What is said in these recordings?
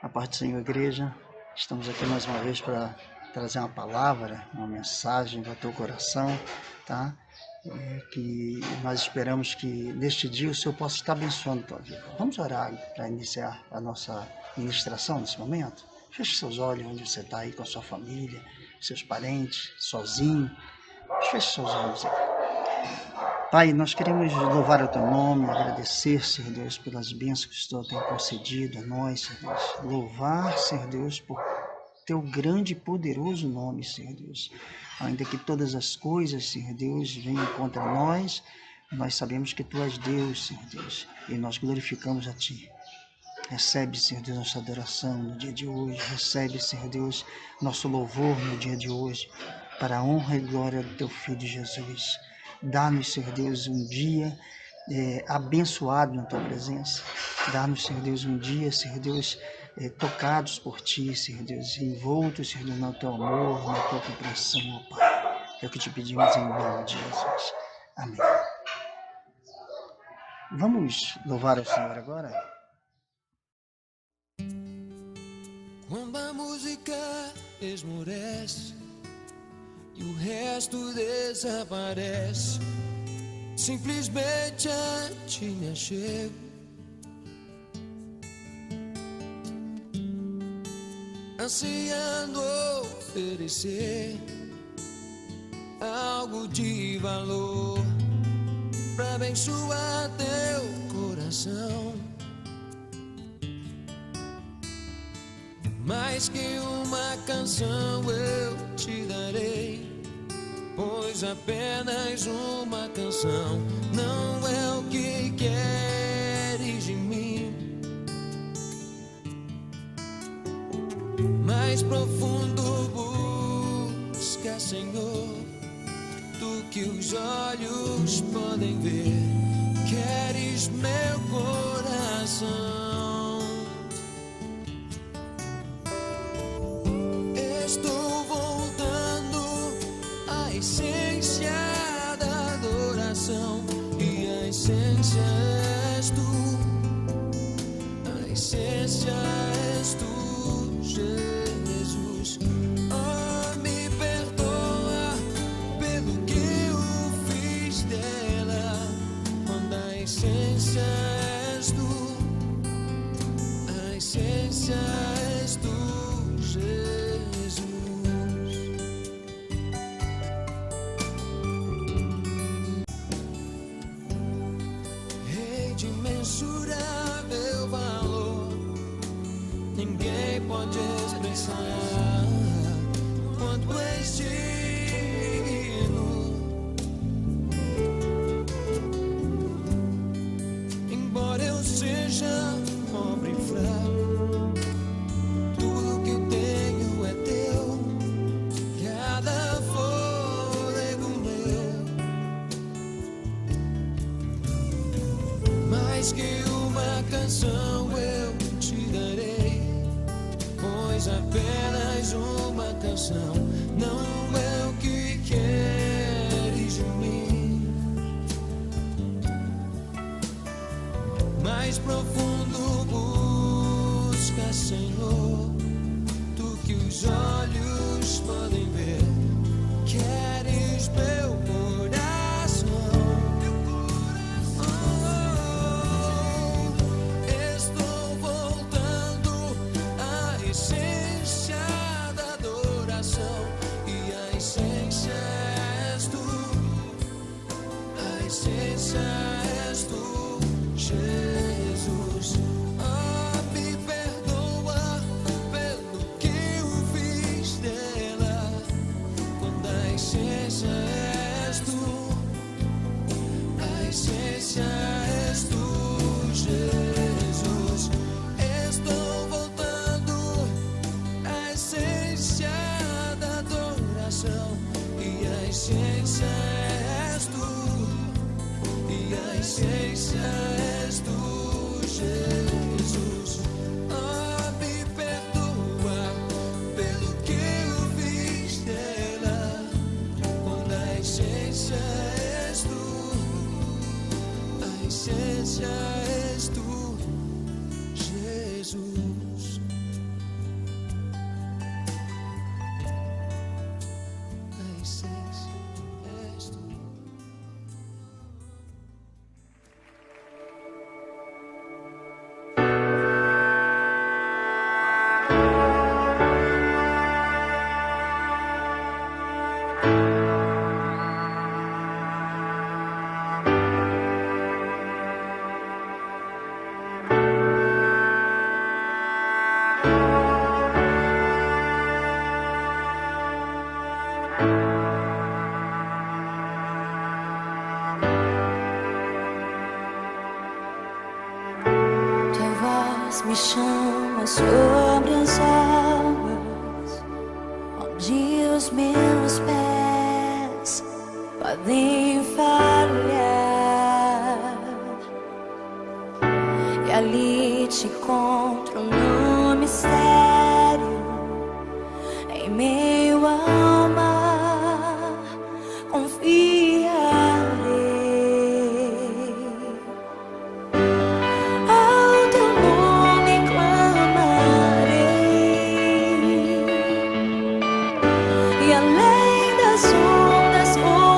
A paz do Senhor, igreja. Estamos aqui mais uma vez para trazer uma palavra, uma mensagem para o teu coração, tá? Que nós esperamos que neste dia o Senhor possa estar abençoando a tua vida. Vamos orar para iniciar a nossa ministração nesse momento? Feche seus olhos onde você está aí com a sua família, seus parentes, sozinho. Feche seus olhos aí. Pai, nós queremos louvar o teu nome, agradecer, Senhor Deus, pelas bênçãos que o Senhor tem concedido a nós, Senhor Deus. Louvar, Senhor Deus, por teu grande e poderoso nome, Senhor Deus. Ainda que todas as coisas, Senhor Deus, venham contra nós, nós sabemos que tu és Deus, Senhor Deus, e nós glorificamos a ti. Recebe, Senhor Deus, nossa adoração no dia de hoje. Recebe, Senhor Deus, nosso louvor no dia de hoje, para a honra e glória do teu Filho Jesus. Dá-nos, Senhor Deus, um dia abençoado na tua presença. Dá-nos, Senhor Deus, um dia, Senhor Deus, tocados por ti, Senhor Deus, envoltos, Senhor Deus, no teu amor, na tua compreensão, ó Pai. É o que te pedimos em nome de Jesus. Amém. Vamos louvar ao Senhor agora? Quando a música esmorece e o resto desaparece, simplesmente a ti me achego, ansiando oferecer algo de valor pra abençoar teu coração. Mais que uma canção eu te darei, pois apenas uma canção não é o que queres de mim. Mais profundo busca, Senhor, do que os olhos podem ver. Queres meu coração. Estou voltando à essência da adoração, e a essência és tu, a essência és tu, Jesus. Oh, me perdoa pelo que eu fiz dela, quando a essência és tu, a essência és tu, Jesus. De imensurável valor, ninguém pode expressar quanto és digno. Embora eu seja pobre e fraco, tudo que eu tenho é teu, cada fôlego meu. Mais que uma canção eu te darei, pois apenas uma canção não é o que queres de mim. Mais profundo busca, Senhor, do que os olhos podem ver. Queres meu coração. Estou voltando à essência da adoração, e a essência és tu, a essência és tu, Jesus. Oh, me perdoa pelo que eu fiz dela, me chama sobre as águas, onde os meus pés podem falhar, e ali te encontro no mistério, em meio ao mar, confiarei. Ao teu nome clamarei, e além das ondas olharei.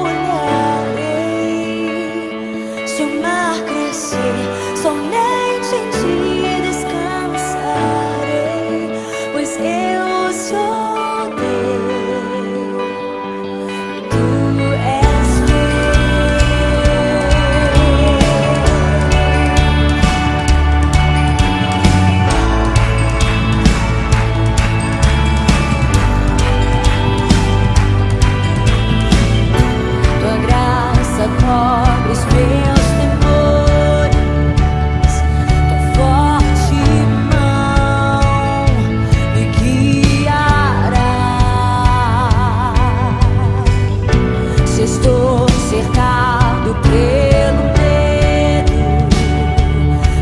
Se o mar crescer, somente em ti descansarei, pois eu sou teu, tu és tua graça cobre os meus temores, tua forte mão me guiará. Se estou cercado pelo medo,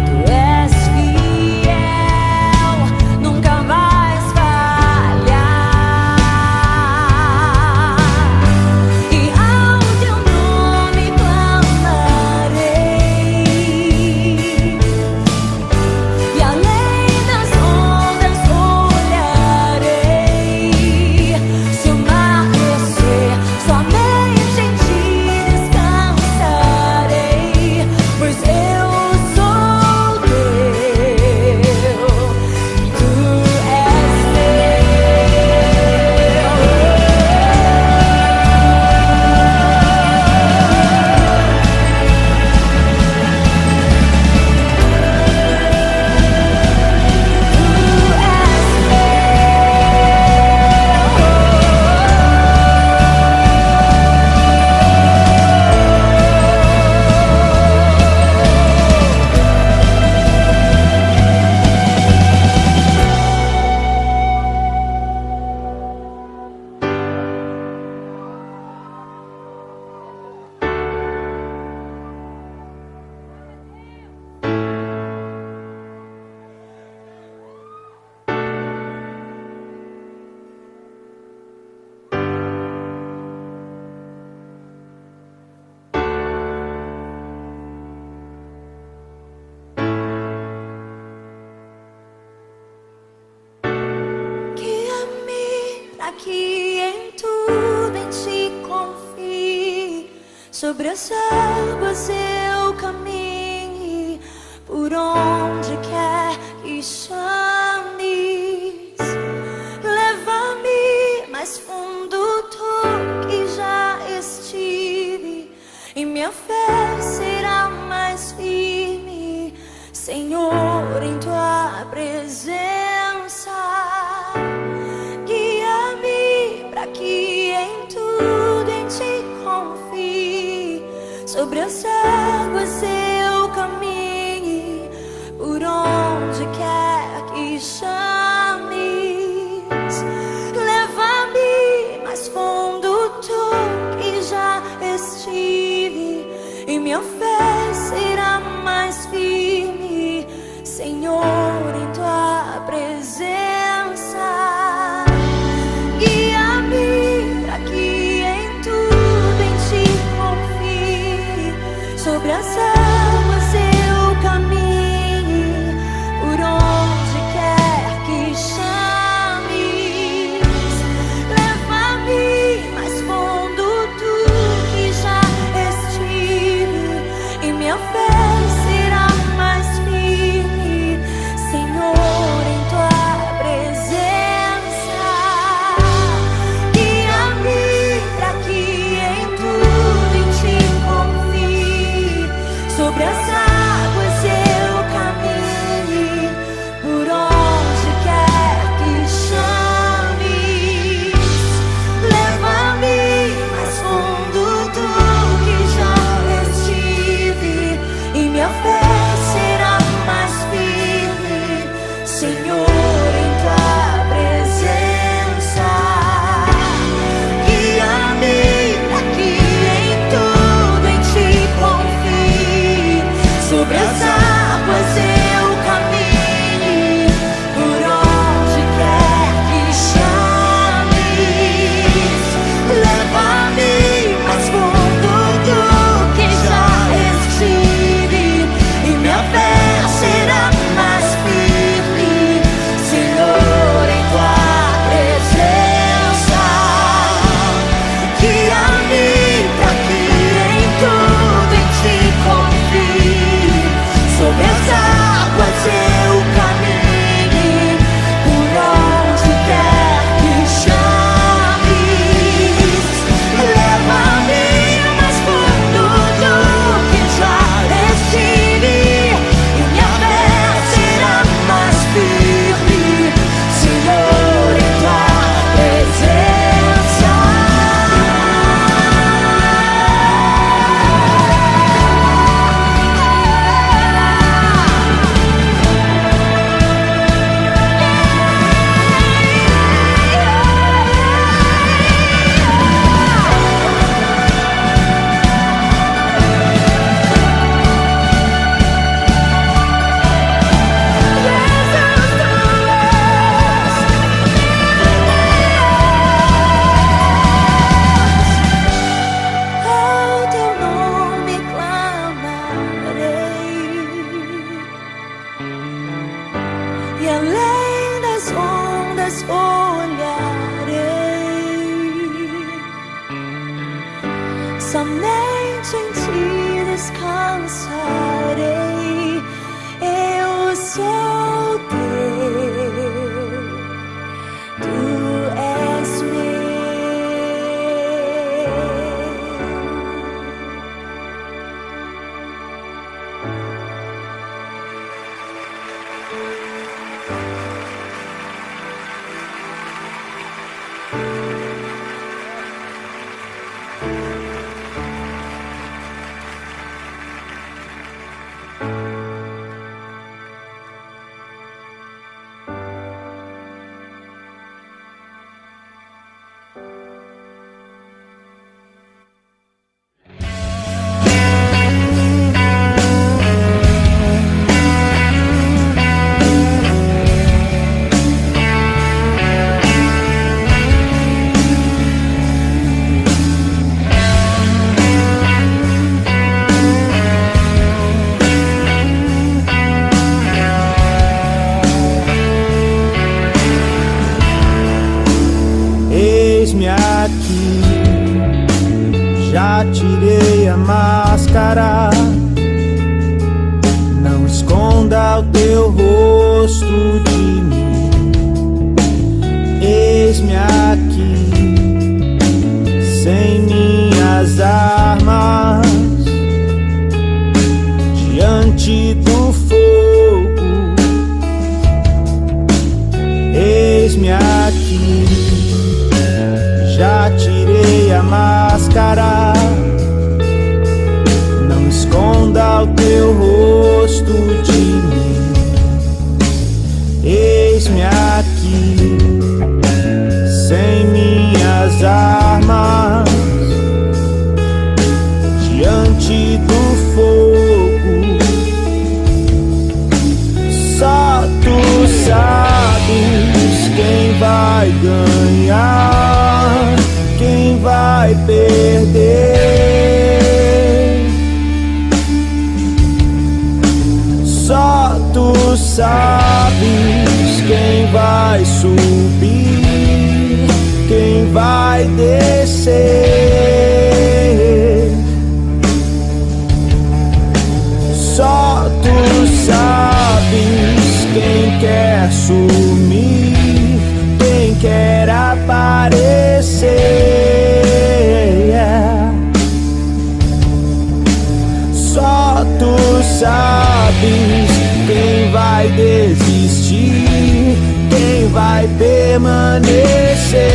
tu és fiel, nunca vais falhar. E ao teu nome clamarei, e além das ondas olharei. Se o mar crescer, somente em ti descansarei, pois eu sou teu, tu és guia-me pra que em tudo em ti confie. Sobre as águas eu caminhe, por onde quer que chames. Leva-me mais fundo tu que já estive, e minha fé será mais firme, Senhor, em tua presença. Guia-me pra que em tudo em ti confie. Sobre as águas eu caminhe, por onde quer que chames. Leva-me mais fundo tu que já estive, e minha fé será mais firme, Senhor, em tua presença. Guia-me pra que em tudo em ti confie. Sobre as águas eu caminhe, por onde aqui, já tirei a máscara. Não esconda o teu rosto de mim. Eis-me aqui, sem minhas armas, diante do fogo. Eis-me aqui, já tirei a máscara. Não esconda o teu rosto de mim. Eis-me aqui, sem minhas armas, diante do fogo. Só tu sabes quem vai ganhar, quem vai perder. Só tu sabes quem vai subir, quem vai descer. Só tu sabes quem quer sumir, quem quer aparecer. Só tu sabes quem vai desistir, quem vai permanecer.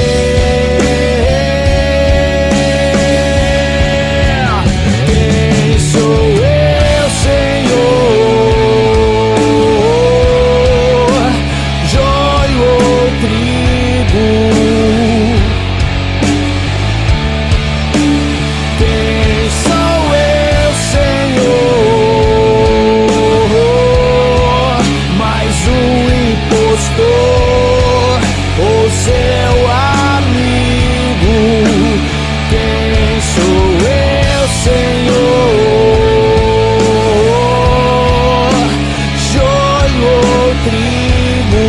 Quem sou eu, Senhor? Joio ou trigo? Quem sou eu, Senhor? Mais um impostor ou seu amigo? Quem sou eu, Senhor? Joio ou trigo?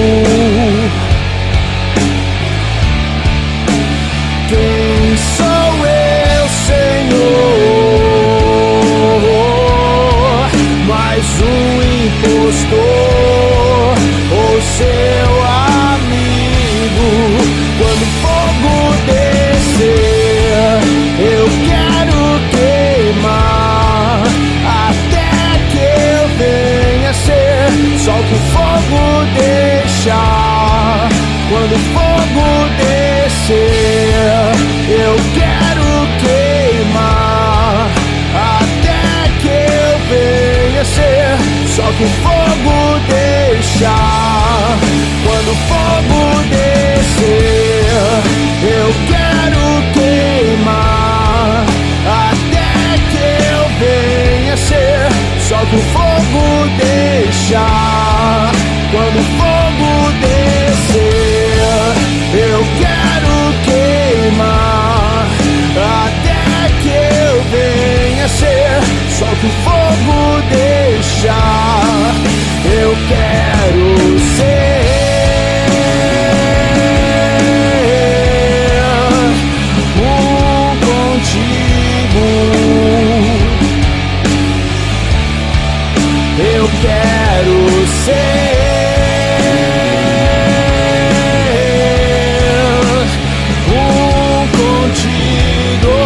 Quem sou eu, Senhor? Mais um impostor ou seu amigo? Quando o fogo descer, eu quero queimar até que eu venha ser só que o fogo deixar. Quando o fogo descer, eu quero queimar até que eu venha ser só que o fogo deixar. Quando o fogo descer, eu quero queimar até que eu venha ser só que o fogo deixar. Quando o fogo descer, eu quero queimar até que eu venha ser só que o fogo deixar. Eu quero ser contigo. Eu quero ser contigo.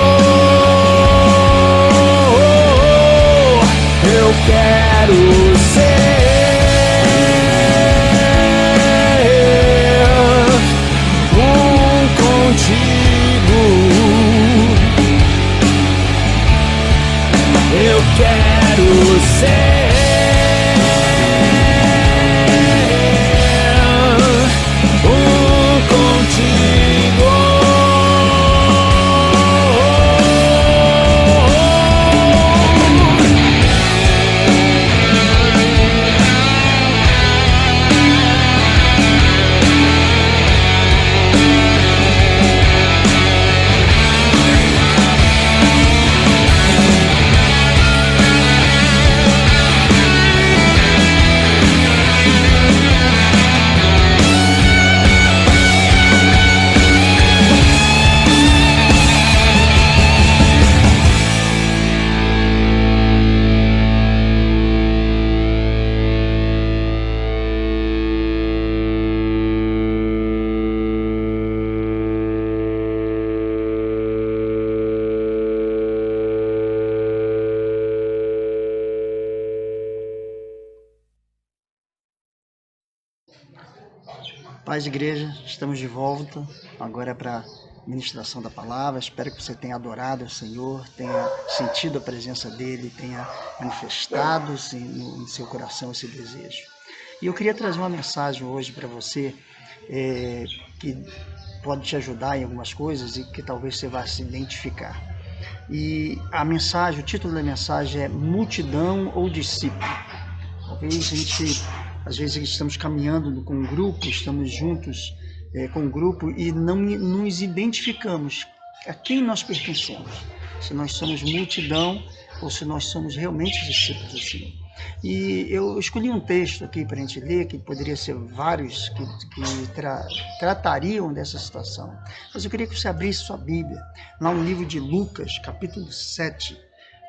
Paz, igreja, estamos de volta agora para a ministração da palavra. Espero que você tenha adorado o Senhor, tenha sentido a presença dEle, tenha manifestado em seu coração esse desejo. E eu queria trazer uma mensagem hoje para você que pode te ajudar em algumas coisas e que talvez você vá se identificar. E a mensagem, o título da mensagem é Multidão ou Discípulo? Talvez a gente, às vezes estamos caminhando com um grupo, estamos juntos com um grupo e não nos identificamos a quem nós pertencemos, se nós somos multidão ou se nós somos realmente discípulos do Senhor. E eu escolhi um texto aqui para a gente ler, que poderia ser vários que tratariam dessa situação. Mas eu queria que você abrisse sua Bíblia, lá no livro de Lucas, capítulo 7,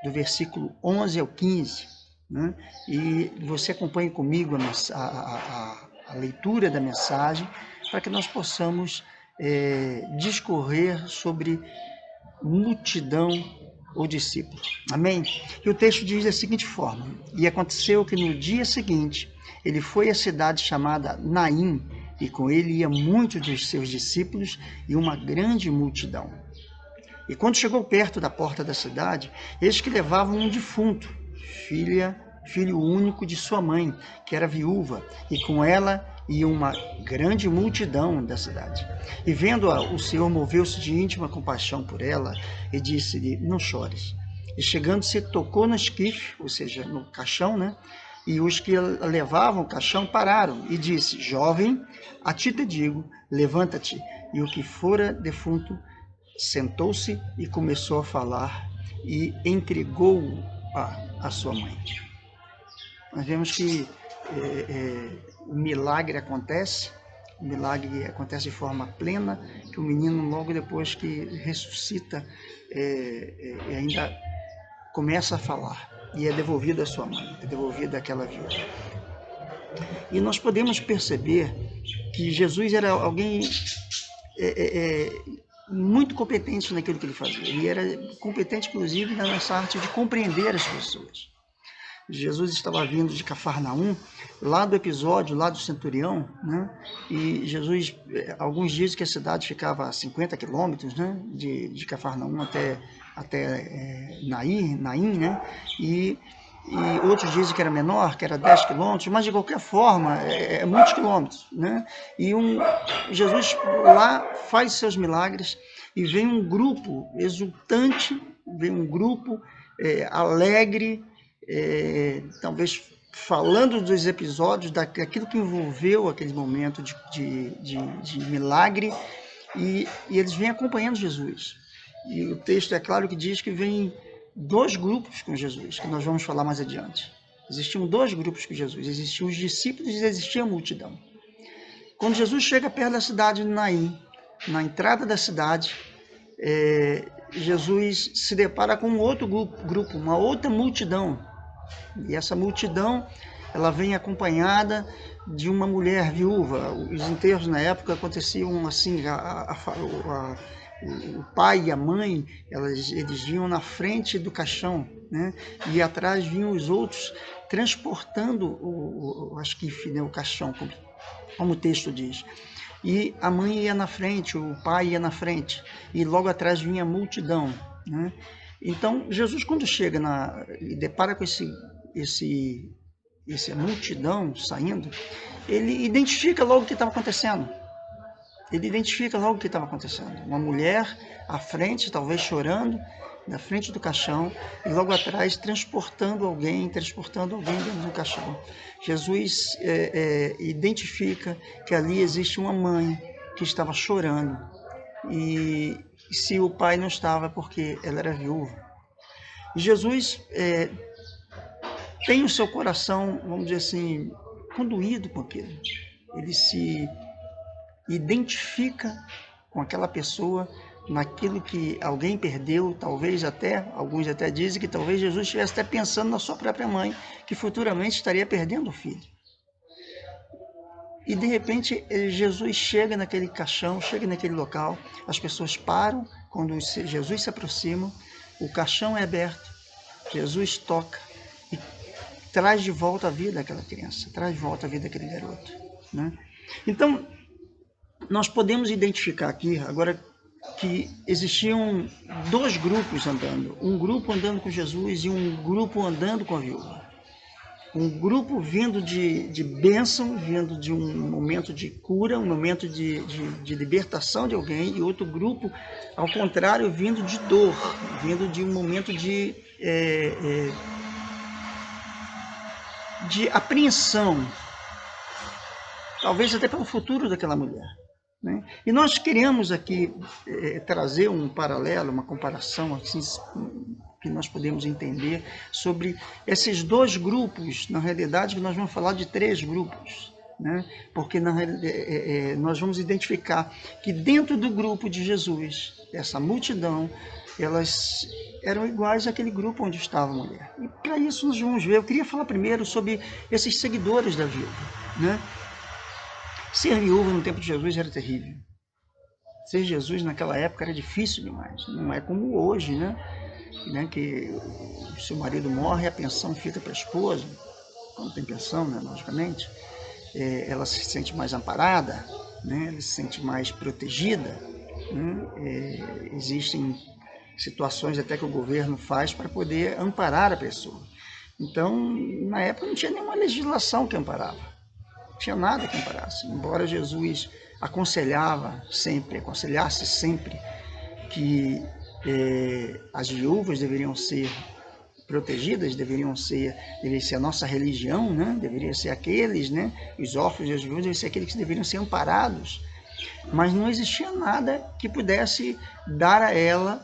do versículo 11 ao 15, né? E você acompanhe comigo a leitura da mensagem, para que nós possamos discorrer sobre multidão ou discípulo. Amém? E o texto diz da seguinte forma: E aconteceu que no dia seguinte ele foi à cidade chamada Naim, e com ele ia muitos dos seus discípulos e uma grande multidão. E quando chegou perto da porta da cidade, eis que levavam um defunto, filho único de sua mãe, que era viúva, e com ela ia uma grande multidão da cidade. E vendo-a, o Senhor moveu-se de íntima compaixão por ela e disse-lhe: Não chores. E chegando-se, tocou no esquife, ou seja, no caixão, né? E os que levavam o caixão pararam e disse: Jovem, a ti te digo, levanta-te. E o que fora defunto sentou-se e começou a falar e entregou-o à sua mãe. Nós vemos que o milagre acontece de forma plena, que o menino, logo depois que ressuscita, ainda começa a falar, e é devolvido à sua mãe, é devolvido àquela viúva. E nós podemos perceber que Jesus era alguém muito competente naquilo que ele fazia. Ele era competente, inclusive, nessa arte de compreender as pessoas. Jesus estava vindo de Cafarnaum, lá do episódio, lá do centurião, né? E Jesus, alguns dizem que a cidade ficava a 50 quilômetros, né? de Cafarnaum até Naim, né? E outros dizem que era menor, que era 10 quilômetros, mas de qualquer forma, muitos quilômetros, né? E Jesus lá faz seus milagres e vem um grupo exultante, vem um grupo alegre, talvez falando dos episódios, daquilo que envolveu aquele momento de milagre, e eles vêm acompanhando Jesus. E o texto é claro que diz que vem dois grupos com Jesus, que nós vamos falar mais adiante. Existiam dois grupos com Jesus, existiam os discípulos e existia a multidão. Quando Jesus chega perto da cidade de Naim, na entrada da cidade, Jesus se depara com um outro grupo, uma outra multidão. E essa multidão, ela vem acompanhada de uma mulher viúva. Os enterros na época aconteciam assim, o pai e a mãe, eles vinham na frente do caixão, né? E atrás vinham os outros transportando o esquife, né? O caixão, como o texto diz. E a mãe ia na frente, o pai ia na frente, e logo atrás vinha a multidão, né? Então, Jesus, quando chega e depara com essa multidão saindo, ele identifica logo o que estava acontecendo. Uma mulher à frente, talvez chorando, na frente do caixão, e logo atrás transportando alguém dentro do caixão. Jesus identifica que ali existe uma mãe que estava chorando, e se o pai não estava, porque ela era viúva. E Jesus tem o seu coração, vamos dizer assim, conduído com aquilo. Ele se identifica com aquela pessoa, naquilo que alguém perdeu, talvez alguns até dizem que talvez Jesus estivesse até pensando na sua própria mãe, que futuramente estaria perdendo o filho. E de repente Jesus chega naquele caixão, chega naquele local, as pessoas param, quando Jesus se aproxima, o caixão é aberto, Jesus toca e traz de volta a vida daquela criança, traz de volta a vida daquele garoto, né? Então, nós podemos identificar aqui, agora, que existiam dois grupos andando. Um grupo andando com Jesus e um grupo andando com a viúva. Um grupo vindo de bênção, vindo de um momento de cura, um momento de libertação de alguém, e outro grupo, ao contrário, vindo de dor, vindo de um momento de apreensão, talvez até pelo futuro daquela mulher. Né? E nós queremos aqui trazer um paralelo, uma comparação assim, que nós podemos entender sobre esses dois grupos. Na realidade, nós vamos falar de três grupos, né? Porque nós vamos identificar que dentro do grupo de Jesus, essa multidão, elas eram iguais àquele grupo onde estava a mulher. E para isso nós vamos ver, eu queria falar primeiro sobre esses seguidores da viúva. Né? Ser viúva no tempo de Jesus era terrível. Ser Jesus naquela época era difícil demais. Não é como hoje, né? Que o seu marido morre, a pensão fica para a esposa, quando tem pensão, né, logicamente, ela se sente mais amparada, né, ela se sente mais protegida. Né, existem situações até que o governo faz para poder amparar a pessoa. Então, na época não tinha nenhuma legislação que amparava, não tinha nada que amparasse, embora Jesus aconselhasse sempre que as viúvas deveriam ser protegidas, deveria ser a nossa religião, né? Deveria ser aqueles, né? Os órfãos e as viúvas deveriam ser aqueles que deveriam ser amparados, mas não existia nada que pudesse dar a ela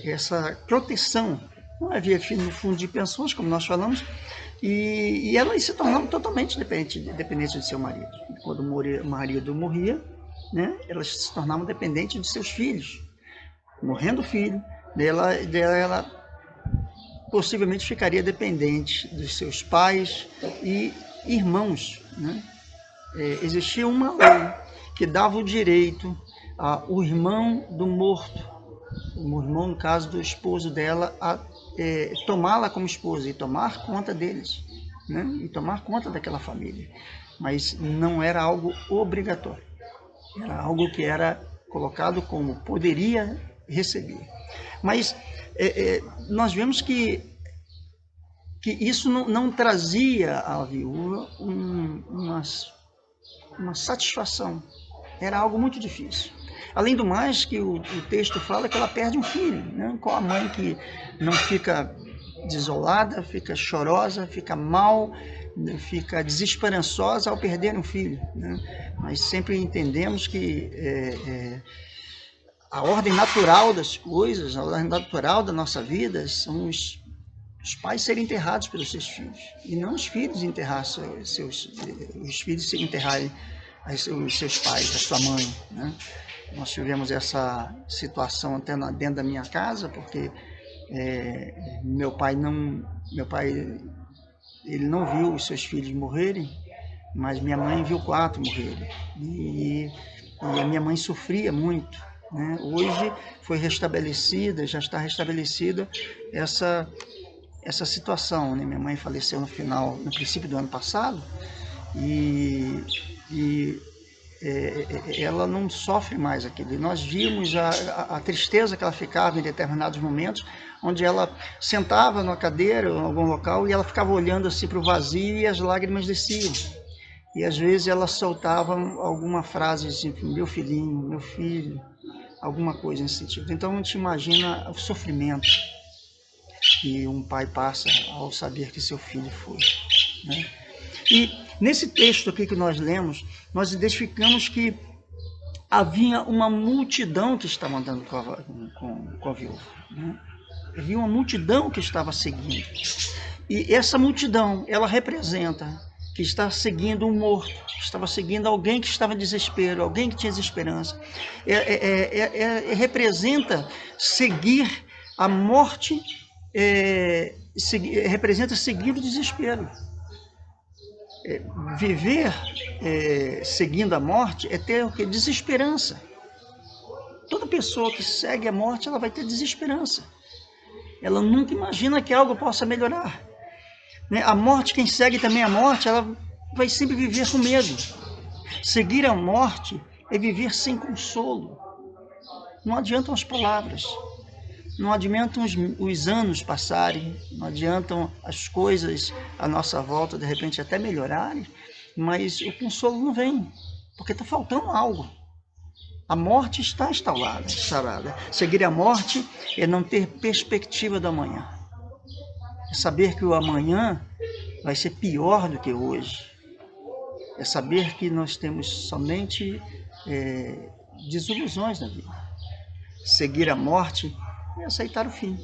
essa proteção. Não havia fundo de pensões, como nós falamos, e elas se tornavam totalmente dependentes de seu marido. Quando o marido morria, né? Elas se tornavam dependentes de seus filhos. Morrendo o filho, ela possivelmente ficaria dependente dos seus pais e irmãos. Né? Existia uma lei que dava o direito ao irmão do morto, o irmão, no caso do esposo dela, a tomá-la como esposa e tomar conta deles, né? E tomar conta daquela família. Mas não era algo obrigatório, era algo que era colocado como poderia receber. Mas nós vemos que isso não trazia à viúva uma satisfação. Era algo muito difícil. Além do mais, que o texto fala que ela perde um filho. Né? Qual a mãe que não fica desolada, fica chorosa, fica mal, fica desesperançosa ao perder um filho? Né? Mas sempre entendemos que a ordem natural das coisas, a ordem natural da nossa vida, são os pais serem enterrados pelos seus filhos, e não os filhos enterrarem os seus pais, a sua mãe. Né? Nós tivemos essa situação até dentro da minha casa, porque meu pai ele não viu os seus filhos morrerem, mas minha mãe viu 4 morrerem, e a minha mãe sofria muito. Né? Hoje foi restabelecida, já está restabelecida essa situação. Né? Minha mãe faleceu no princípio do ano passado, e ela não sofre mais aquilo. E nós vimos a tristeza que ela ficava em determinados momentos, onde ela sentava numa cadeira ou em algum local e ela ficava olhando assim para o vazio e as lágrimas desciam. E às vezes ela soltava alguma frase assim: meu filhinho, meu filho, alguma coisa nesse sentido. Então a gente imagina o sofrimento que um pai passa ao saber que seu filho foi. Né? E nesse texto aqui que nós lemos, nós identificamos que havia uma multidão que estava andando com a viúva. Né? Havia uma multidão que estava seguindo. E essa multidão, ela representa que está seguindo um morto, estava seguindo alguém que estava em desespero, alguém que tinha desesperança. Representa seguir a morte, representa seguir o desespero. Viver seguindo a morte é ter o quê? Desesperança. Toda pessoa que segue a morte, ela vai ter desesperança. Ela nunca imagina que algo possa melhorar. Né? A morte, quem segue também a morte, ela vai sempre viver com medo. Seguir a morte é viver sem consolo. Não adiantam as palavras, não adiantam os anos passarem, não adiantam as coisas à nossa volta de repente até melhorarem, mas o consolo não vem, porque está faltando algo. A morte está instalada. Seguir a morte é não ter perspectiva do amanhã. É saber que o amanhã vai ser pior do que hoje. É saber que nós temos somente desilusões na vida. Seguir a morte é aceitar o fim.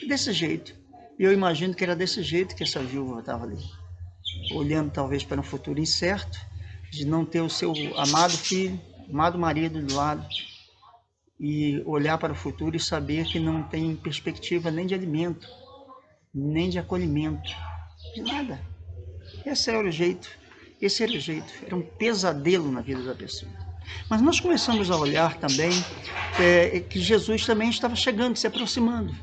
Desse jeito. E eu imagino que era desse jeito que essa viúva estava ali. Olhando talvez para um futuro incerto, de não ter o seu amado filho, amado marido do lado, e olhar para o futuro e saber que não tem perspectiva nem de alimento, nem de acolhimento, de nada. Esse era o jeito, era um pesadelo na vida da pessoa. Mas nós começamos a olhar também que Jesus também estava chegando, se aproximando.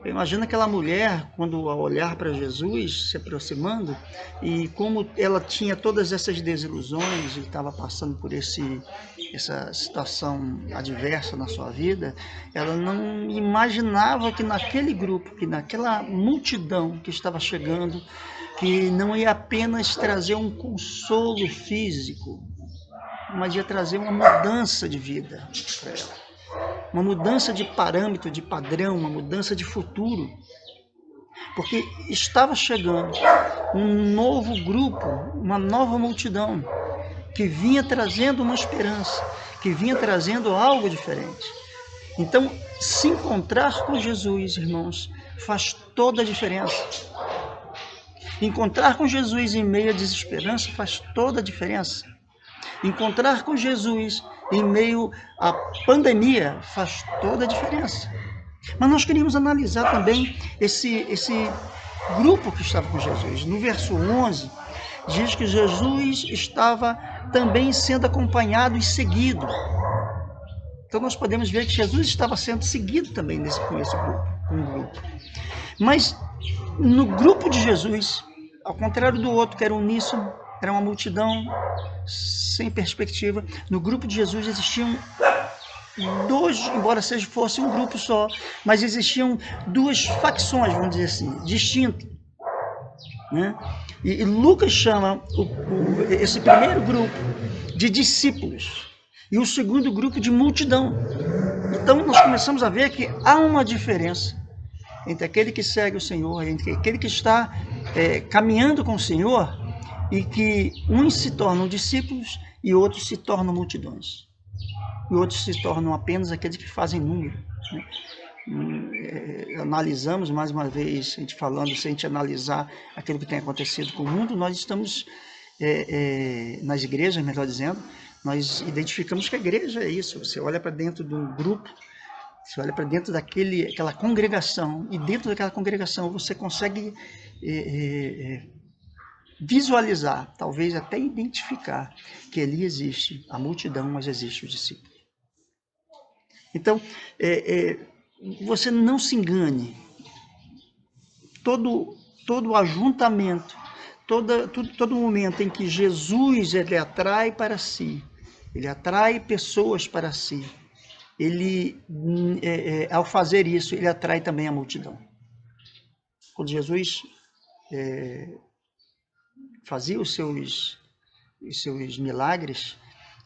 Imagina aquela mulher, quando ao olhar para Jesus, se aproximando, e como ela tinha todas essas desilusões e estava passando por essa situação adversa na sua vida, ela não imaginava que naquele grupo, que naquela multidão que estava chegando, que não ia apenas trazer um consolo físico, mas ia trazer uma mudança de vida para ela. Uma mudança de parâmetro, de padrão, uma mudança de futuro. Porque estava chegando um novo grupo, uma nova multidão, que vinha trazendo uma esperança, que vinha trazendo algo diferente. Então, se encontrar com Jesus, irmãos, faz toda a diferença. Encontrar com Jesus em meio à desesperança faz toda a diferença. Encontrar com Jesus em meio à pandemia faz toda a diferença. Mas nós queríamos analisar também esse grupo que estava com Jesus. No verso 11, diz que Jesus estava também sendo acompanhado e seguido. Então nós podemos ver que Jesus estava sendo seguido também com esse grupo. Mas no grupo de Jesus, ao contrário do outro, que era uníssono, era uma multidão sem perspectiva, no grupo de Jesus existiam dois, embora fosse um grupo só, mas existiam duas facções, vamos dizer assim, distintas. Né? E Lucas chama esse primeiro grupo de discípulos e o segundo grupo de multidão. Então nós começamos a ver que há uma diferença entre aquele que segue o Senhor, entre aquele que está caminhando com o Senhor, e que uns se tornam discípulos e outros se tornam multidões. E outros se tornam apenas aqueles que fazem número. Né? Analisamos, mais uma vez, a gente falando, se a gente analisar aquilo que tem acontecido com o mundo, nós estamos, nas igrejas, melhor dizendo, nós identificamos que a igreja é isso. Você olha para dentro de um grupo, você olha para dentro daquela congregação, e dentro daquela congregação você consegue visualizar, talvez até identificar que ali existe a multidão, mas existe o discípulo. Então, você não se engane. Todo ajuntamento, todo momento em que Jesus ele atrai para si, ele atrai pessoas para si, ele, ao fazer isso, ele atrai também a multidão. Quando Jesus fazia os seus milagres,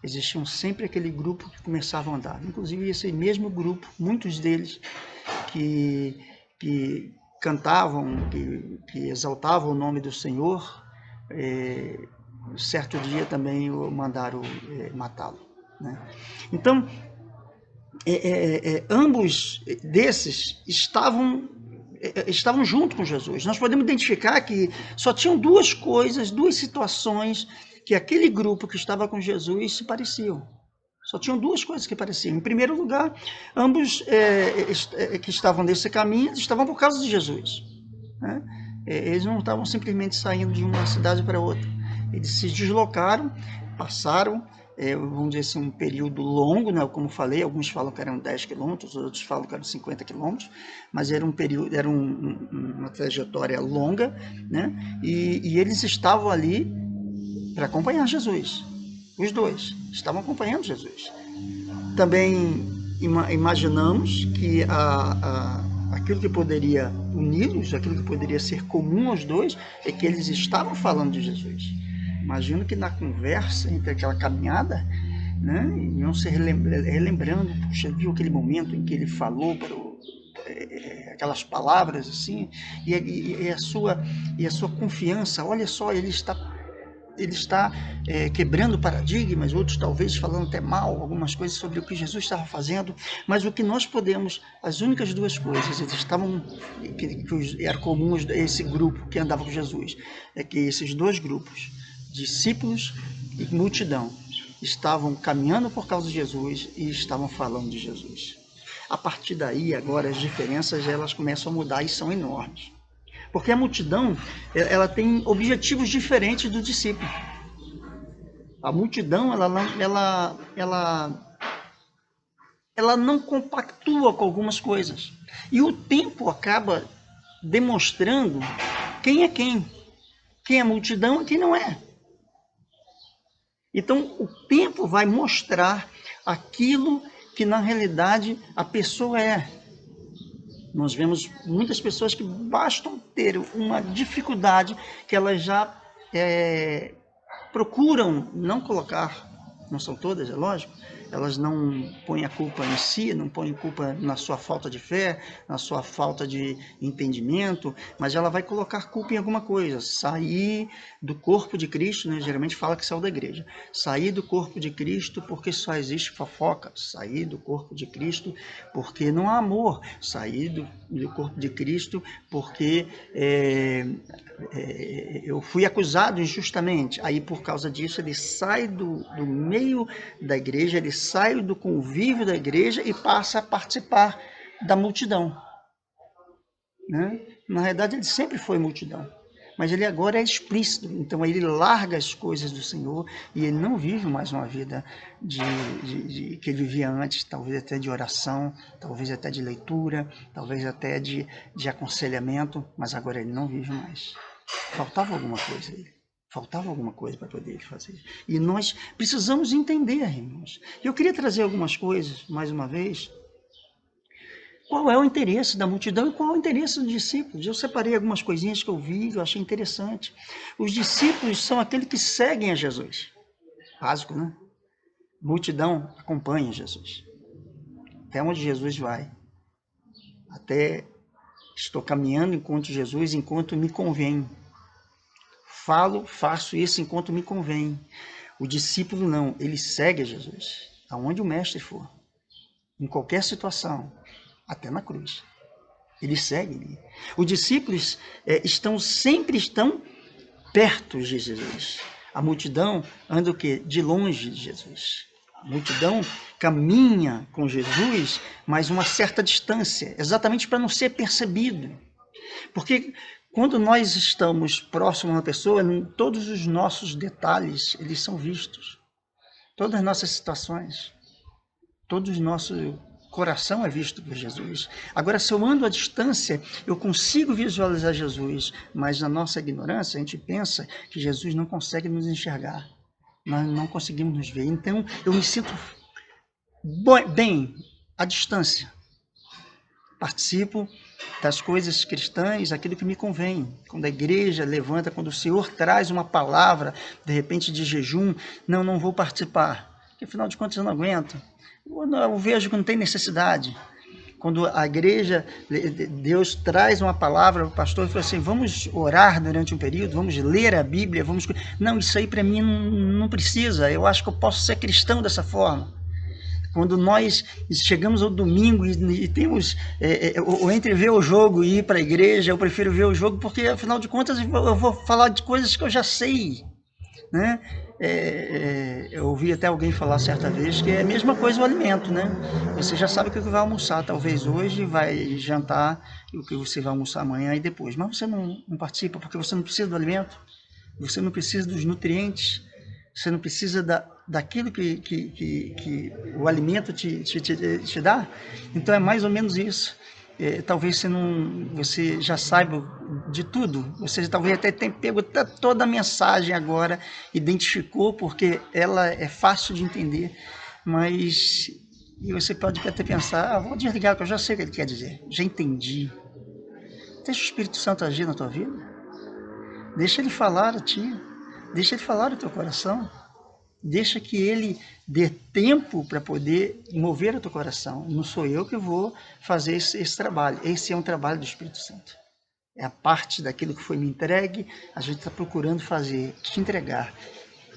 existiam sempre aquele grupo que começava a andar. Inclusive esse mesmo grupo, muitos deles que cantavam, que exaltavam o nome do Senhor, certo dia também mandaram matá-lo. Né? Então, ambos desses estavam junto com Jesus. Nós podemos identificar que só tinham duas coisas, duas situações que aquele grupo que estava com Jesus se pareciam. Só tinham duas coisas que pareciam. Em primeiro lugar, ambos que estavam nesse caminho estavam por causa de Jesus. Né? Eles não estavam simplesmente saindo de uma cidade para outra. Eles se deslocaram, passaram, vamos dizer assim, um período longo, né? Como falei, alguns falam que eram 10 quilômetros, outros falam que eram 50 quilômetros, mas era um período, era uma trajetória longa, né? E eles estavam ali para acompanhar Jesus. Os dois estavam acompanhando Jesus. Também imaginamos que aquilo que poderia uni-los, aquilo que poderia ser comum aos dois, é que eles estavam falando de Jesus. Imagino que na conversa, entre aquela caminhada, né, iam se relembrando, puxa, viu aquele momento em que ele falou aquelas palavras assim, e a sua confiança, olha só, ele está quebrando paradigmas, outros talvez falando até mal, algumas coisas sobre o que Jesus estava fazendo, mas o que nós podemos, as únicas duas coisas, eles estavam, que era comum a esse grupo que andava com Jesus, é que esses dois grupos, discípulos e multidão, estavam caminhando por causa de Jesus e estavam falando de Jesus. A partir daí, agora, as diferenças elas começam a mudar e são enormes. Porque a multidão, ela tem objetivos diferentes do discípulo. A multidão, ela não compactua com algumas coisas. E o tempo acaba demonstrando quem é quem. Quem é multidão e quem não é. Então, o tempo vai mostrar aquilo que, na realidade, a pessoa é. Nós vemos muitas pessoas que bastam ter uma dificuldade que elas já procuram não colocar, não são todas, é lógico, elas não põem a culpa em si, não põem culpa na sua falta de fé, na sua falta de entendimento, mas ela vai colocar culpa em alguma coisa. Sair do corpo de Cristo, né? Geralmente fala que saiu da igreja. Sair do corpo de Cristo porque só existe fofoca. Sair do corpo de Cristo porque não há amor. Sair do corpo de Cristo porque eu fui acusado injustamente. Aí, por causa disso, ele sai do meio da igreja, ele sai do convívio da igreja e passa a participar da multidão. Né? Na realidade, ele sempre foi multidão, mas ele agora é explícito. Então, ele larga as coisas do Senhor e ele não vive mais uma vida que ele vivia antes, talvez até de oração, talvez até de leitura, talvez até de aconselhamento, mas agora ele não vive mais. Faltava alguma coisa a ele. Faltava alguma coisa para poder fazer. E nós precisamos entender, irmãos. Eu queria trazer algumas coisas, mais uma vez. Qual é o interesse da multidão e qual é o interesse dos discípulos? Eu separei algumas coisinhas que eu vi, eu achei interessante. Os discípulos são aqueles que seguem a Jesus. Básico, né? Multidão acompanha Jesus. Até onde Jesus vai. Até estou caminhando enquanto Jesus, enquanto me convém. Faço isso enquanto me convém. O discípulo não, ele segue a Jesus, aonde o mestre for, em qualquer situação, até na cruz. Ele segue. Os discípulos sempre estão perto de Jesus. A multidão anda o quê? De longe de Jesus. A multidão caminha com Jesus, mas uma certa distância, exatamente para não ser percebido. Porque quando nós estamos próximos a uma pessoa, todos os nossos detalhes, eles são vistos. Todas as nossas situações, todo o nosso coração é visto por Jesus. Agora, se eu ando à distância, eu consigo visualizar Jesus, mas na nossa ignorância, a gente pensa que Jesus não consegue nos enxergar. Nós não conseguimos nos ver. Então, eu me sinto bem à distância. Participo das coisas cristãs, aquilo que me convém. Quando a igreja levanta, quando o Senhor traz uma palavra, de repente de jejum, não vou participar, porque afinal de contas eu não aguento. Eu vejo que não tem necessidade. Quando a igreja, Deus traz uma palavra, o pastor fala assim, vamos orar durante um período, vamos ler a Bíblia, não, isso aí para mim não precisa, eu acho que eu posso ser cristão dessa forma. Quando nós chegamos ao domingo e temos, entre ver o jogo e ir para a igreja, eu prefiro ver o jogo porque, afinal de contas, eu vou falar de coisas que eu já sei. Né? Eu ouvi até alguém falar certa vez que é a mesma coisa o alimento. Né? Você já sabe o que vai almoçar, talvez hoje, vai jantar, e o que você vai almoçar amanhã e depois. Mas você não participa porque você não precisa do alimento, você não precisa dos nutrientes, você não precisa daquilo que o alimento te dá. Então é mais ou menos isso. talvez você já saiba de tudo, você talvez até tenha pego toda a mensagem agora, identificou, porque ela é fácil de entender, mas e você pode até pensar, vou desligar, porque eu já sei o que ele quer dizer, já entendi. Deixa o Espírito Santo agir na tua vida, deixa ele falar a ti, deixa ele falar no teu coração, deixa que ele dê tempo para poder mover o teu coração. Não sou eu que vou fazer esse trabalho. Esse é um trabalho do Espírito Santo. É a parte daquilo que foi me entregue, a gente está procurando fazer, te entregar.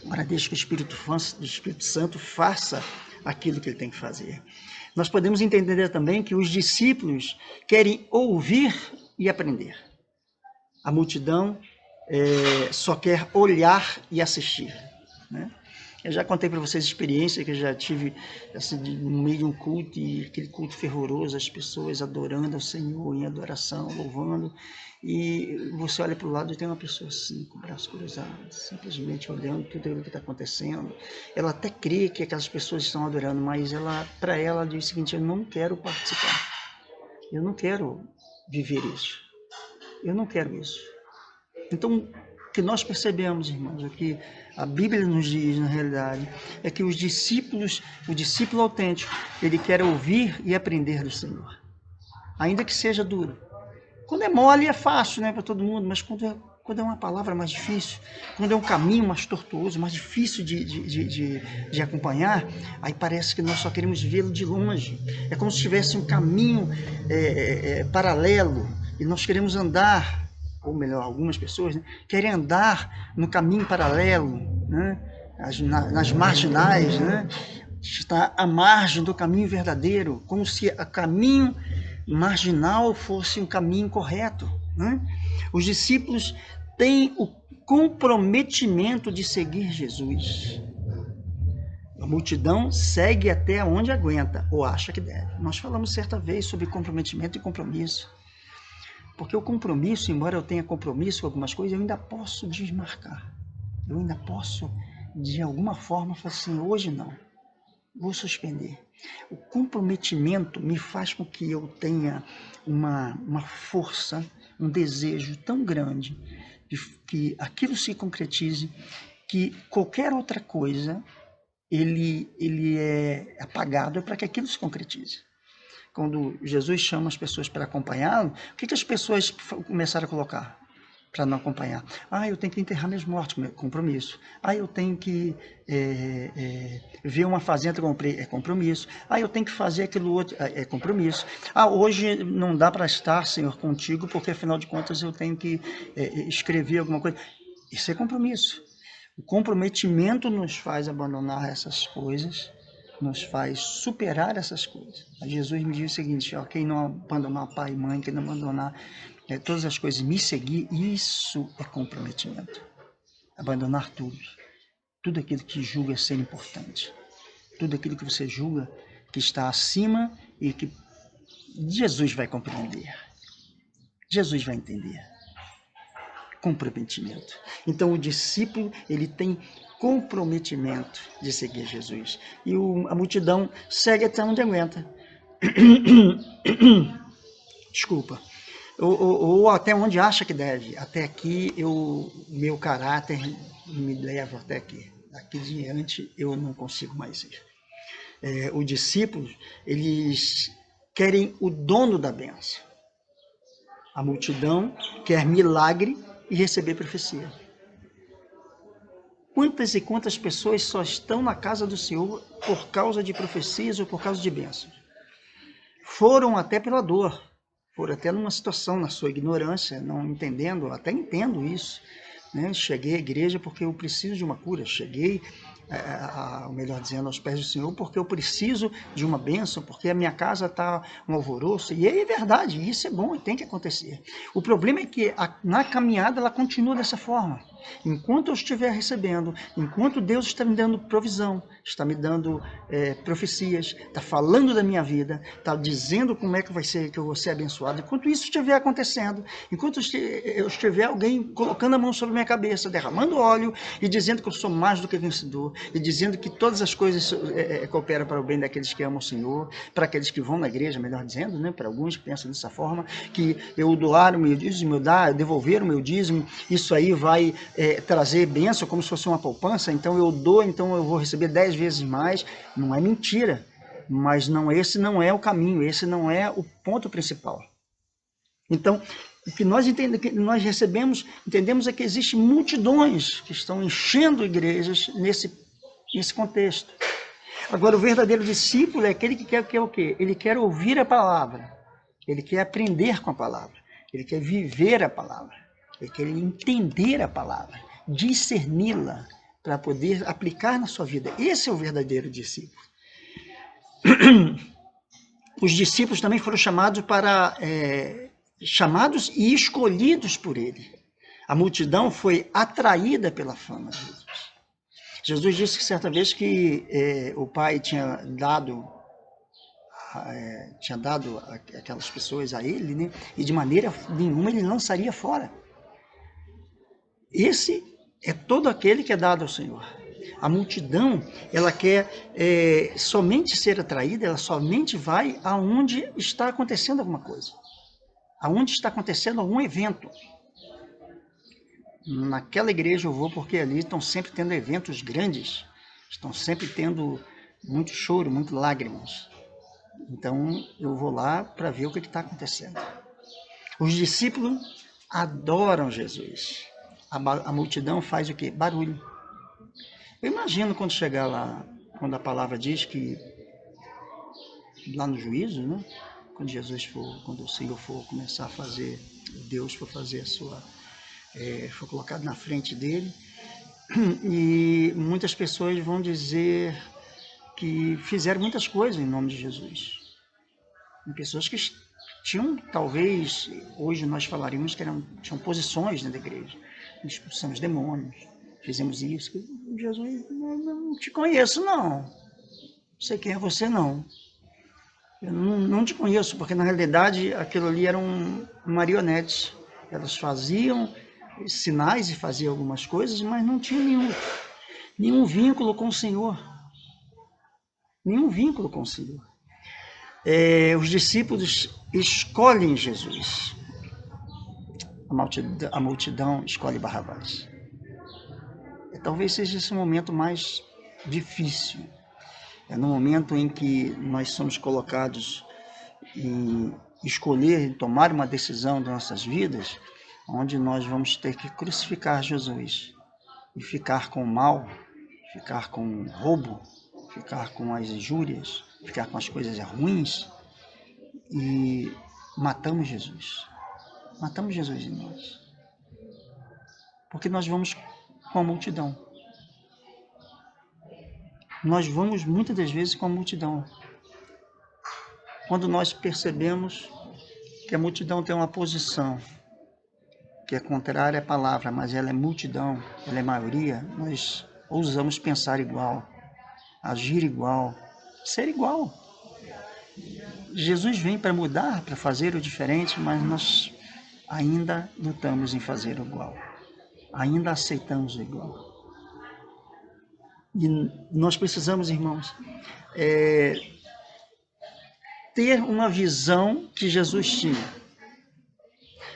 Agora deixa que o Espírito Santo faça aquilo que ele tem que fazer. Nós podemos entender também que os discípulos querem ouvir e aprender. A multidão só quer olhar e assistir, né? Eu já contei para vocês a experiência que eu já tive assim, no meio de um culto, e aquele culto fervoroso, as pessoas adorando ao Senhor, em adoração, louvando, e você olha para o lado e tem uma pessoa assim, com o braço cruzado, simplesmente olhando tudo aquilo que está acontecendo. Ela até crê que aquelas pessoas estão adorando, mas para ela diz o seguinte: eu não quero participar, eu não quero viver isso, eu não quero isso. Então, o que nós percebemos, irmãos, aqui, a Bíblia nos diz, na realidade, é que o discípulo autêntico, ele quer ouvir e aprender do Senhor, ainda que seja duro. Quando é mole é fácil, né, para todo mundo, mas quando é uma palavra mais difícil, quando é um caminho mais tortuoso, mais difícil de acompanhar, aí parece que nós só queremos vê-lo de longe. É como se tivesse um caminho paralelo, e nós queremos andar, ou melhor, algumas pessoas, né, querem andar no caminho paralelo, né, nas marginais, né, está à margem do caminho verdadeiro, como se o caminho marginal fosse um caminho correto, né? Os discípulos têm o comprometimento de seguir Jesus. A multidão segue até onde aguenta, ou acha que deve. Nós falamos certa vez sobre comprometimento e compromisso. Porque o compromisso, embora eu tenha compromisso com algumas coisas, eu ainda posso desmarcar. Eu ainda posso, de alguma forma, falar assim, hoje não, vou suspender. O comprometimento me faz com que eu tenha uma força, um desejo tão grande de que aquilo se concretize, que qualquer outra coisa, ele é apagado para que aquilo se concretize. Quando Jesus chama as pessoas para acompanhá-lo, o que as pessoas começaram a colocar para não acompanhar? Eu tenho que enterrar meus mortos, compromisso. Eu tenho que ver uma fazenda, compromisso. Eu tenho que fazer aquilo outro, compromisso. Hoje não dá para estar, Senhor, contigo, porque afinal de contas eu tenho que escrever alguma coisa. Isso é compromisso. O comprometimento nos faz abandonar essas coisas, nos faz superar essas coisas. Jesus me diz o seguinte: quem não abandonar pai e mãe, quem não abandonar todas as coisas, me seguir, isso é comprometimento. Abandonar tudo aquilo que julga ser importante, tudo aquilo que você julga que está acima e que Jesus vai compreender, Jesus vai entender. Comprometimento. Então o discípulo, ele tem comprometimento de seguir Jesus, e a multidão segue até onde aguenta. Desculpa. Ou até onde acha que deve. Até aqui meu caráter me leva até aqui. Daqui diante eu não consigo mais ir. Os discípulos, eles querem o dono da bênção. A multidão quer milagre e receber profecia. Quantas e quantas pessoas só estão na casa do Senhor por causa de profecias ou por causa de bênçãos? Foram até pela dor, foram até numa situação, na sua ignorância, não entendendo, até entendo isso, né? Cheguei à igreja porque eu preciso de uma cura, cheguei, melhor dizendo, aos pés do Senhor porque eu preciso de uma bênção, porque a minha casa está um alvoroço, e é verdade, isso é bom e tem que acontecer. O problema é que na caminhada ela continua dessa forma. Enquanto eu estiver recebendo, enquanto Deus está me dando provisão, está me dando profecias, está falando da minha vida, está dizendo como é que vai ser, que eu vou ser abençoado, enquanto isso estiver acontecendo, enquanto eu estiver alguém colocando a mão sobre a minha cabeça, derramando óleo e dizendo que eu sou mais do que vencedor, e dizendo que todas as coisas cooperam para o bem daqueles que amam o Senhor, para aqueles que vão na igreja, melhor dizendo, né, para alguns que pensam dessa forma, que eu doar o meu dízimo, devolver o meu dízimo, isso aí vai trazer bênção como se fosse uma poupança, então eu dou, então eu vou receber 10 vezes mais. Não é mentira, mas esse não é o caminho, esse não é o ponto principal. Então, o que nós entendemos é que existem multidões que estão enchendo igrejas nesse contexto. Agora, o verdadeiro discípulo é aquele que quer o quê? Ele quer ouvir a palavra, ele quer aprender com a palavra, ele quer viver a palavra, ele quer entender a palavra, discerni-la para poder aplicar na sua vida. Esse é o verdadeiro discípulo. Os discípulos também foram chamados chamados e escolhidos por ele. A multidão foi atraída pela fama de Jesus. Jesus disse que certa vez que o Pai tinha dado aquelas pessoas a ele, né? E de maneira nenhuma ele lançaria fora. Esse é todo aquele que é dado ao Senhor. A multidão, ela quer somente ser atraída, ela somente vai aonde está acontecendo alguma coisa. Aonde está acontecendo algum evento. Naquela igreja eu vou porque ali estão sempre tendo eventos grandes, estão sempre tendo muito choro, muito lágrimas. Então eu vou lá para ver o que está acontecendo. Os discípulos adoram Jesus. A multidão faz o quê? Barulho. Eu imagino quando chegar lá, quando a palavra diz que lá no juízo, né? Quando o Senhor for começar a fazer, Deus for fazer for colocado na frente dele, e muitas pessoas vão dizer que fizeram muitas coisas em nome de Jesus. E pessoas que tinham, talvez, hoje nós falaríamos que tinham posições dentro da igreja. Expulsamos demônios, fizemos isso. Jesus, não te conheço, não. Não sei quem é você, não. Eu não te conheço, porque na realidade aquilo ali eram marionetes. Elas faziam sinais e faziam algumas coisas, mas não tinha nenhum vínculo com o Senhor. Nenhum vínculo com o Senhor. Os discípulos escolhem Jesus. A multidão escolhe Barrabás. Talvez seja esse momento mais difícil. É no momento em que nós somos colocados em escolher, em tomar uma decisão das nossas vidas, onde nós vamos ter que crucificar Jesus e ficar com o mal, ficar com o roubo, ficar com as injúrias, ficar com as coisas ruins, e matamos Jesus. Matamos Jesus em nós. Porque nós vamos com a multidão. Nós vamos muitas das vezes com a multidão. Quando nós percebemos que a multidão tem uma posição que é contrária à palavra, mas ela é multidão, ela é maioria, nós ousamos pensar igual, agir igual, ser igual. Jesus vem para mudar, para fazer o diferente, mas nós ainda lutamos em fazer o igual. Ainda aceitamos o igual. E nós precisamos, irmãos, ter uma visão que Jesus tinha.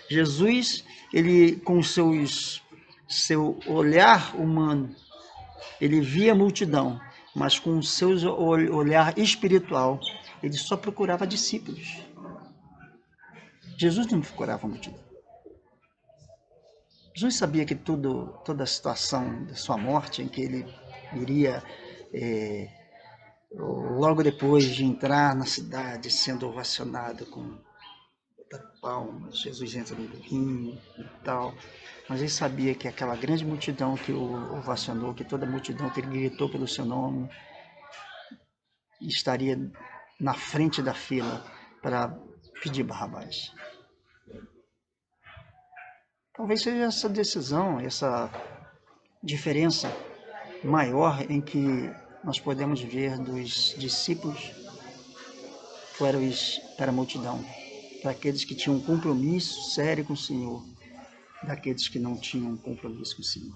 Jesus, ele com seu olhar humano, ele via a multidão, mas com o seu olhar espiritual, ele só procurava discípulos. Jesus não procurava a multidão. Jesus sabia que toda a situação da sua morte, em que ele iria, logo depois de entrar na cidade, sendo ovacionado com palmas, Jesus entra no burrinho e tal, mas ele sabia que aquela grande multidão que o ovacionou, que toda a multidão que ele gritou pelo seu nome, estaria na frente da fila para pedir Barrabás. Talvez seja essa decisão, essa diferença maior em que nós podemos ver dos discípulos para a multidão, para aqueles que tinham um compromisso sério com o Senhor, daqueles que não tinham um compromisso com o Senhor.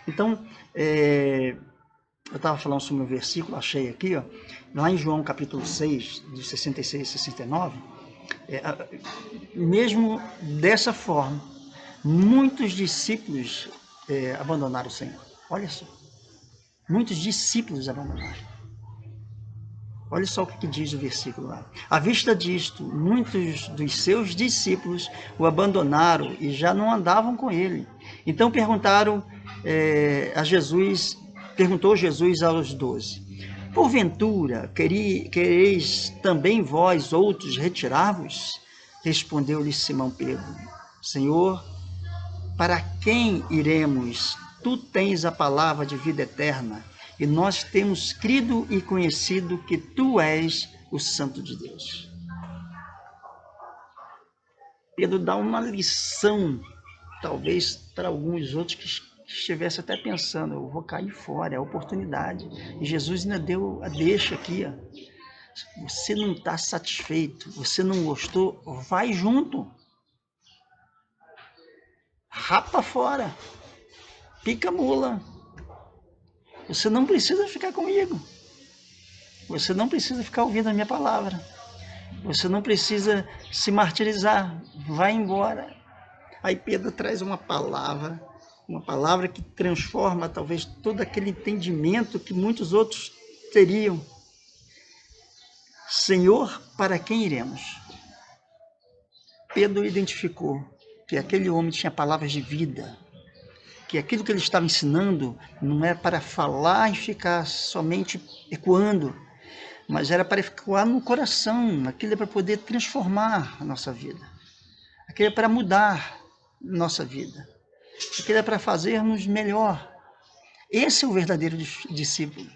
Então, eu estava falando sobre um versículo, achei aqui, ó, lá em João capítulo 6, de 66 e 69, mesmo dessa forma, muitos discípulos abandonaram o Senhor. Olha só, muitos discípulos abandonaram. Olha só o que diz o versículo lá. À vista disto, muitos dos seus discípulos o abandonaram e já não andavam com ele. Então perguntou Jesus aos 12: porventura quereis também vós outros retirar-vos? Respondeu-lhe Simão Pedro: Senhor, para quem iremos? Tu tens a palavra de vida eterna, e nós temos crido e conhecido que tu és o Santo de Deus. Pedro dá uma lição, talvez para alguns outros que estivessem até pensando, eu vou cair fora, é a oportunidade. E Jesus ainda deu a deixa aqui, ó. Você não está satisfeito, você não gostou, vai junto. Rapa fora, pica mula. Você não precisa ficar comigo. Você não precisa ficar ouvindo a minha palavra. Você não precisa se martirizar. Vai embora. Aí Pedro traz uma palavra que transforma talvez todo aquele entendimento que muitos outros teriam. Senhor, para quem iremos? Pedro identificou que aquele homem tinha palavras de vida, que aquilo que ele estava ensinando não era para falar e ficar somente ecoando, mas era para ecoar no coração, aquilo é para poder transformar a nossa vida, aquilo é para mudar a nossa vida, aquilo é para fazermos melhor. Esse é o verdadeiro discípulo.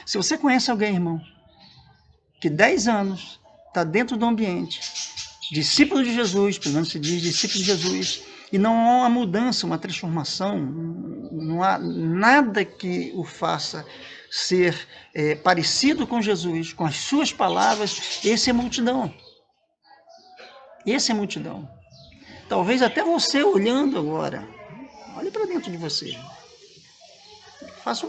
Se você conhece alguém, irmão, que 10 anos está dentro do ambiente, discípulo de Jesus, pelo menos se diz discípulo de Jesus, e não há uma mudança, uma transformação, não há nada que o faça ser parecido com Jesus, com as suas palavras, esse é multidão. Esse é multidão. Talvez até você olhando agora, olhe para dentro de você. Faça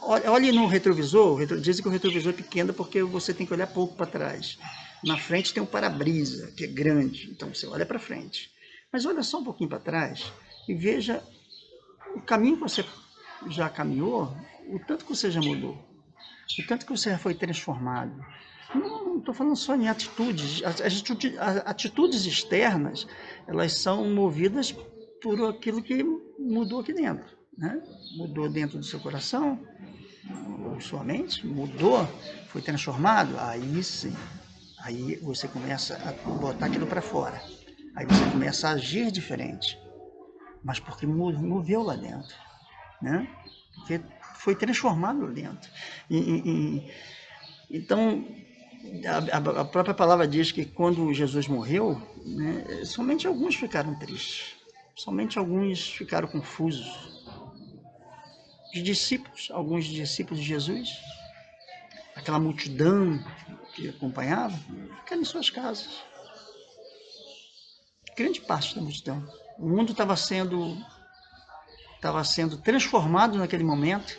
olhe no retrovisor, dizem que o retrovisor é pequeno porque você tem que olhar pouco para trás. Na frente tem um para-brisa, que é grande, então você olha para frente. Mas olha só um pouquinho para trás e veja o caminho que você já caminhou, o tanto que você já mudou, o tanto que você já foi transformado. Não estou falando só em atitudes. As atitudes externas, elas são movidas por aquilo que mudou aqui dentro, né? Mudou dentro do seu coração, ou sua mente, mudou, foi transformado, aí sim. Aí você começa a botar aquilo para fora. Aí você começa a agir diferente. Mas porque moveu lá dentro, né? Porque foi transformado lá dentro. Então, a própria palavra diz que quando Jesus morreu, né, somente alguns ficaram tristes. Somente alguns ficaram confusos. Os discípulos, alguns discípulos de Jesus, aquela multidão que acompanhava, ficaram em suas casas. Grande parte da multidão. O mundo estava sendo transformado naquele momento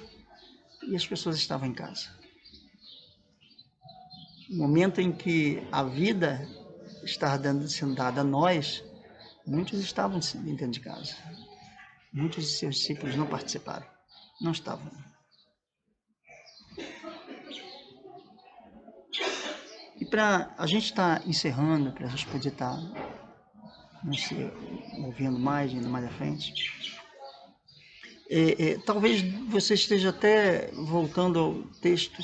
e as pessoas estavam em casa. No momento em que a vida estava sendo dada a nós, muitos estavam dentro de casa. Muitos de seus discípulos não participaram, não estavam. E para a gente estar encerrando, para a gente poder estar não se movendo mais, indo mais à frente, talvez você esteja até voltando ao texto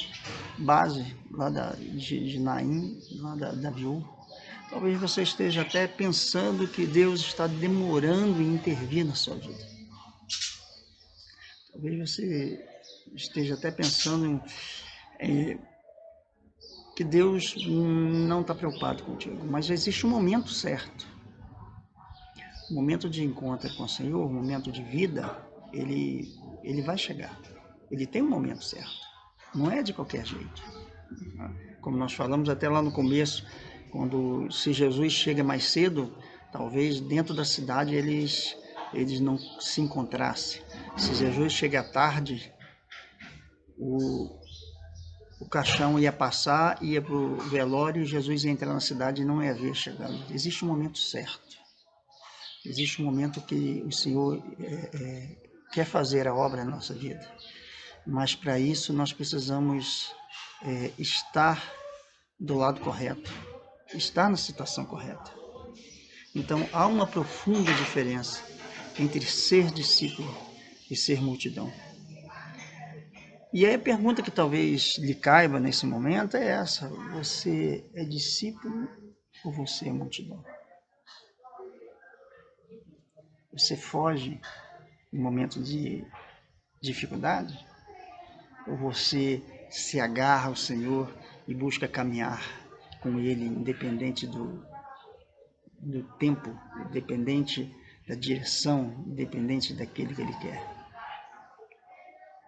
base lá de Naim, lá da viúva. Talvez você esteja até pensando que Deus está demorando em intervir na sua vida. Talvez você esteja até pensando que Deus não está preocupado contigo, mas existe um momento certo. O momento de encontro com o Senhor, o momento de vida, ele vai chegar. Ele tem um momento certo. Não é de qualquer jeito. Como nós falamos até lá no começo, se Jesus chega mais cedo, talvez dentro da cidade eles não se encontrassem. Se Jesus chega tarde, o caixão ia passar, ia para o velório, Jesus ia entrar na cidade e não ia ver chegando. Existe um momento certo. Existe um momento que o Senhor quer fazer a obra na nossa vida. Mas para isso nós precisamos estar do lado correto, estar na situação correta. Então há uma profunda diferença entre ser discípulo e ser multidão. E aí a pergunta que talvez lhe caiba nesse momento é essa: você é discípulo ou você é multidão? Você foge em momentos de dificuldade? Ou você se agarra ao Senhor e busca caminhar com Ele, independente do tempo, independente da direção, independente daquele que Ele quer?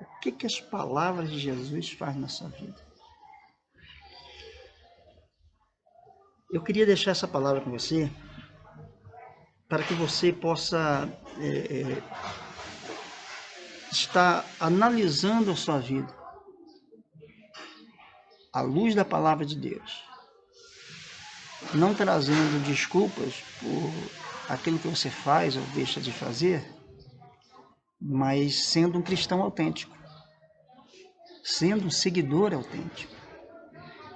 O que as palavras de Jesus fazem na sua vida? Eu queria deixar essa palavra com você para que você possa estar analisando a sua vida à luz da palavra de Deus, não trazendo desculpas por aquilo que você faz ou deixa de fazer, mas sendo um cristão autêntico, sendo um seguidor autêntico.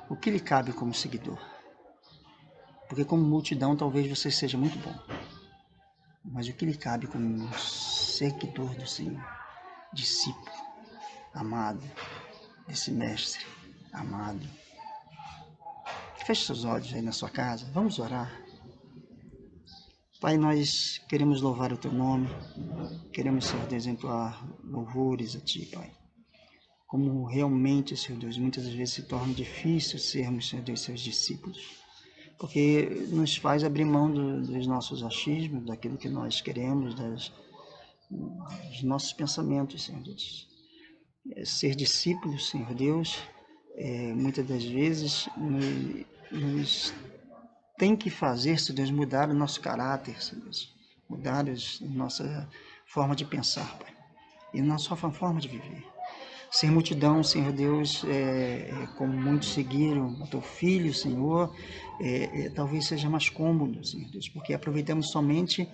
O que lhe cabe como seguidor? Porque como multidão talvez você seja muito bom, mas o que lhe cabe como seguidor do Senhor, discípulo amado desse mestre amado? Feche seus olhos aí na sua casa, vamos orar. Pai, nós queremos louvar o Teu nome, queremos, Senhor Deus, exemplar louvores a Ti, Pai. Como realmente, Senhor Deus, muitas vezes se torna difícil sermos, Senhor Deus, Seus discípulos, porque nos faz abrir mão dos nossos achismos, daquilo que nós queremos, dos nossos pensamentos, Senhor Deus. Ser discípulos, Senhor Deus, muitas das vezes nos tem que fazer, Senhor Deus, mudar o nosso caráter, Senhor Deus, mudar a nossa forma de pensar, Pai, e a nossa forma de viver. Ser multidão, Senhor Deus, como muitos seguiram a Teu Filho, Senhor, talvez seja mais cômodo, Senhor Deus, porque aproveitamos somente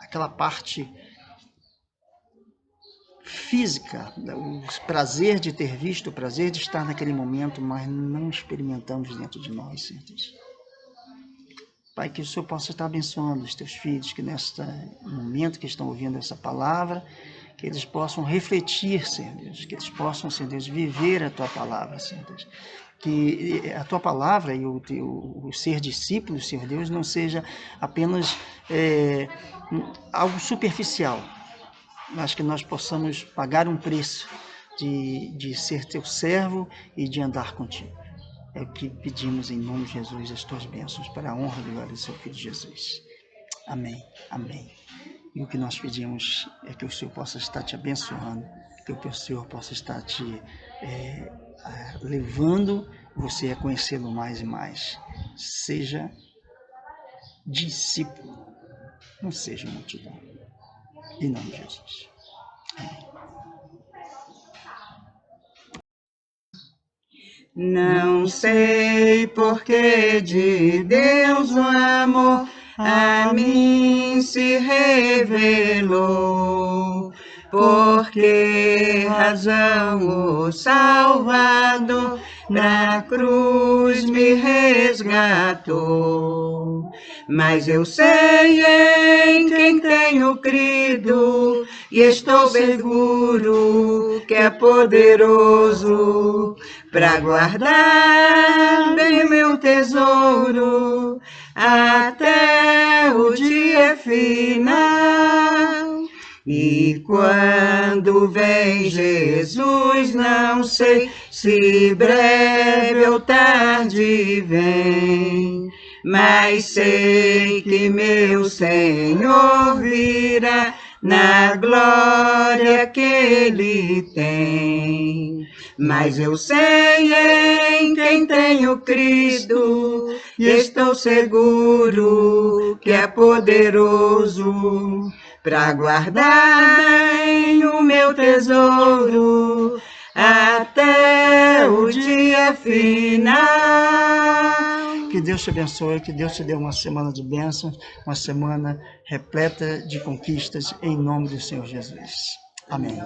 aquela parte física, o prazer de ter visto, o prazer de estar naquele momento, mas não experimentamos dentro de nós, Senhor Deus. Pai, que o Senhor possa estar abençoando os Teus filhos, que neste momento que estão ouvindo essa palavra, que eles possam refletir, Senhor Deus, que eles possam, Senhor Deus, viver a Tua palavra, Senhor Deus. Que a Tua palavra e o ser discípulo, Senhor Deus, não seja apenas algo superficial, mas que nós possamos pagar um preço de ser Teu servo e de andar contigo. É o que pedimos em nome de Jesus, as Tuas bênçãos, para a honra e glória do Seu Filho Jesus. Amém, amém. E o que nós pedimos é que o Senhor possa estar te abençoando, que o Senhor possa estar te levando você a conhecê-lo mais e mais. Seja discípulo, não seja multidão. Em nome de Jesus. Amém. Não sei porque de Deus o amor a mim se revelou, por que razão o Salvador na cruz me resgatou. Mas eu sei em quem tenho crido e estou seguro que é poderoso para guardar bem meu tesouro até o dia final. E quando vem Jesus, não sei se breve ou tarde vem, mas sei que meu Senhor virá na glória que Ele tem. Mas eu sei em quem tenho crido, e estou seguro que é poderoso para guardar bem o meu tesouro até o dia final. Que Deus te abençoe, que Deus te dê uma semana de bênçãos, uma semana repleta de conquistas, em nome do Senhor Jesus. Amém.